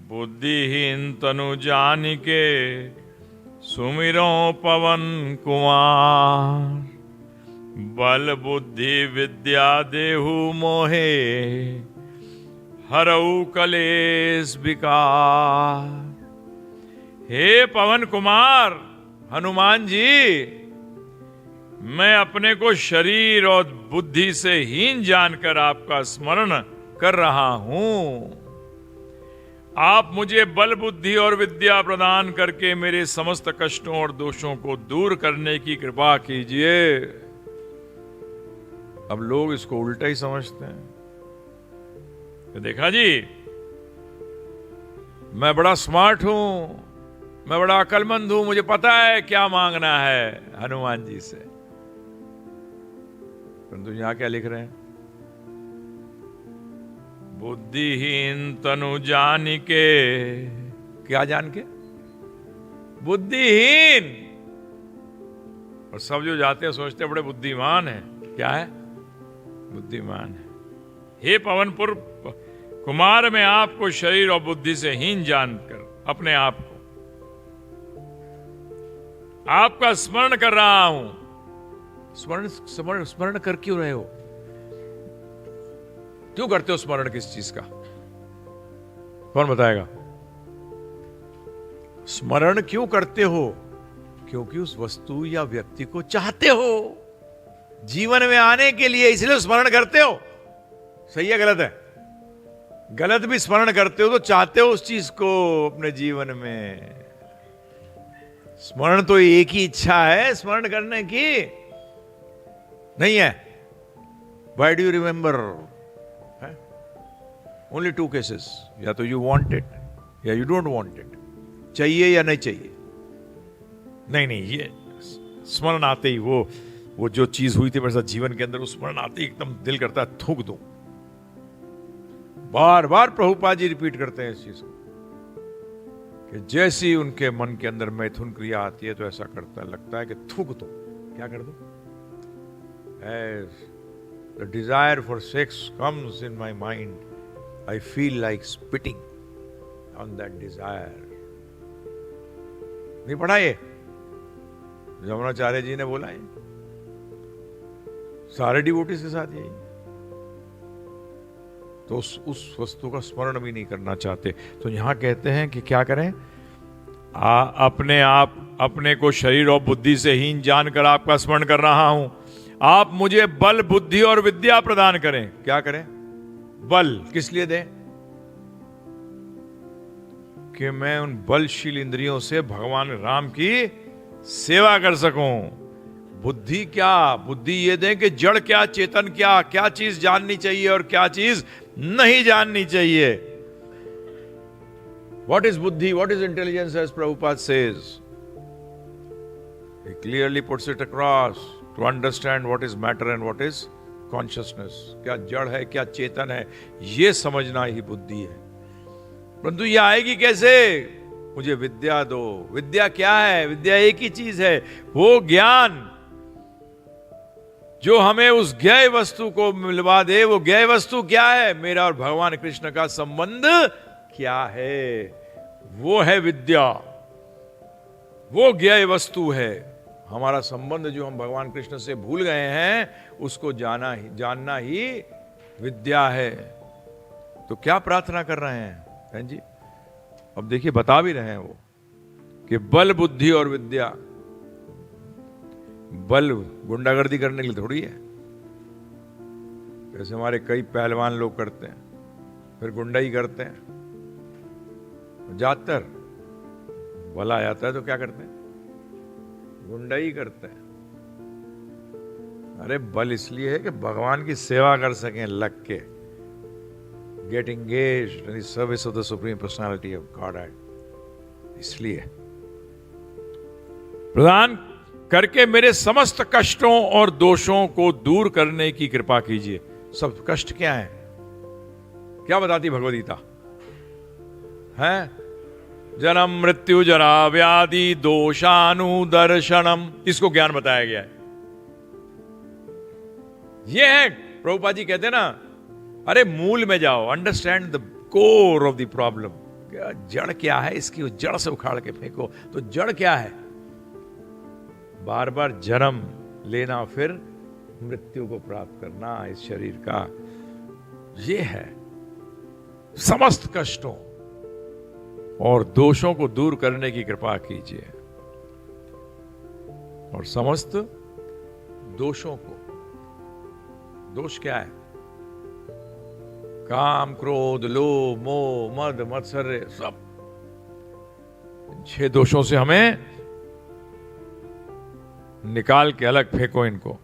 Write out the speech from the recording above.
बुद्धिहीन तनु जानिके सुमिरो पवन कुमार। बल बुद्धि विद्या देहु मोहे हरऊ कलेश विकार। हे पवन कुमार हनुमान जी, मैं अपने को शरीर और बुद्धि से हीन जानकर आपका स्मरण कर रहा हूं। आप मुझे बल बुद्धि और विद्या प्रदान करके मेरे समस्त कष्टों और दोषों को दूर करने की कृपा कीजिए। अब लोग इसको उल्टा ही समझते हैं। तो देखा जी, मैं बड़ा स्मार्ट हूं, मैं बड़ा अक्लमंद हूं, मुझे पता है क्या मांगना है हनुमान जी से। परंतु यहां क्या लिख रहे हैं? बुद्धिहीन तनु जानिके। क्या जान के? बुद्धिहीन। और सब जो जाते हैं सोचते हैं बड़े बुद्धिमान हैं। क्या है? बुद्धिमान है। हे पवनपुर कुमार, मैं आपको शरीर और बुद्धि से हीन जानकर अपने आप को आपका स्मरण कर रहा हूं। स्मरण कर क्यों रहे हो? क्यों करते हो स्मरण किस चीज का? कौन बताएगा? स्मरण क्यों करते हो? क्योंकि उस वस्तु या व्यक्ति को चाहते हो जीवन में आने के लिए, इसलिए स्मरण करते हो। सही है गलत है? गलत भी स्मरण करते हो तो चाहते हो उस चीज को अपने जीवन में। स्मरण तो एक ही इच्छा है स्मरण करने की, नहीं है? Why do you remember? Only two cases. या तो you want it या you don't want it. चाहिए या नहीं चाहिए। नहीं, ये स्मरण आते ही वो जो चीज हुई थी मेरे साथ जीवन के अंदर, उस स्मरण आते ही एकदम दिल करता है थूक दूं। बार बार प्रभुपाद जी रिपीट करते हैं इस चीज को कि जैसी उनके मन के अंदर मैथुन क्रिया आती है तो ऐसा करता है, लगता है कि थूक दूं। क्या कर दूं? As the desire for sex comes in my mind, I feel like spitting on that desire. नहीं पढ़ा ये? जमुनाचार्य जी ने बोला है, सारे डिवोटीज के साथ यही। तो उस वस्तु का स्मरण भी नहीं करना चाहते। तो यहां कहते हैं कि क्या करें? अपने को शरीर और बुद्धि से हीन जानकर आपका स्मरण कर रहा हूं। आप मुझे बल बुद्धि और विद्या प्रदान करें। क्या करें? बल किस लिए दें? कि मैं उन बलशील इंद्रियों से भगवान राम की सेवा कर सकूं। बुद्धि क्या? बुद्धि ये दें कि जड़ क्या चेतन क्या, क्या चीज जाननी चाहिए और क्या चीज नहीं जाननी चाहिए। What is buddhi? What is intelligence, as Prabhupada says? He clearly puts it across to understand what is matter and what is consciousness. क्या जड़ है, क्या चेतन है, ये समझना ही बुद्धि है। परंतु ये आएगी कैसे? मुझे विद्या दो। विद्या क्या है? विद्या एक ही चीज है, वो ज्ञान जो हमें उस ज्ञेय वस्तु को मिलवा दे। वो ज्ञेय वस्तु क्या है? मेरा और भगवान कृष्ण का संबंध क्या है? वो है विद्या, वो ज्ञेय वस्तु है। हमारा संबंध जो हम भगवान कृष्ण से भूल गए हैं, उसको जानना ही विद्या है। तो क्या प्रार्थना कर रहे हैं बहन जी? अब देखिए, बता भी रहे हैं वो कि बल बुद्धि और विद्या। बल गुंडागर्दी करने के लिए थोड़ी है, जैसे हमारे कई पहलवान लोग करते हैं, फिर गुंडाई करते हैं। ज्यादातर बल आ जाता है तो क्या करते हैं? गुंडाई करते हैं। अरे बल इसलिए है कि भगवान की सेवा कर सकें लग के। Get engaged in the service of the supreme personality of God. इसलिए प्रदान करके मेरे समस्त कष्टों और दोषों को दूर करने की कृपा कीजिए। सब कष्ट क्या है? क्या बताती भगवद्गीता है? जन्म मृत्यु जरा व्याधि दोषानुदर्शनम। इसको ज्ञान बताया गया है। ये है, प्रभुपाद जी कहते हैं ना, अरे मूल में जाओ, understand the core of the problem. जड़ क्या है इसकी, उस जड़ से उखाड़ के फेंको। तो जड़ क्या है? बार बार जन्म लेना, फिर मृत्यु को प्राप्त करना इस शरीर का, ये है समस्त कष्टों और दोषों को दूर करने की कृपा कीजिए। और समस्त दोषों को, दोष क्या है? काम, क्रोध, लोभ, मोह, मद, मत्सर्य, सब 6 दोषों से हमें निकाल के अलग फेंको इनको।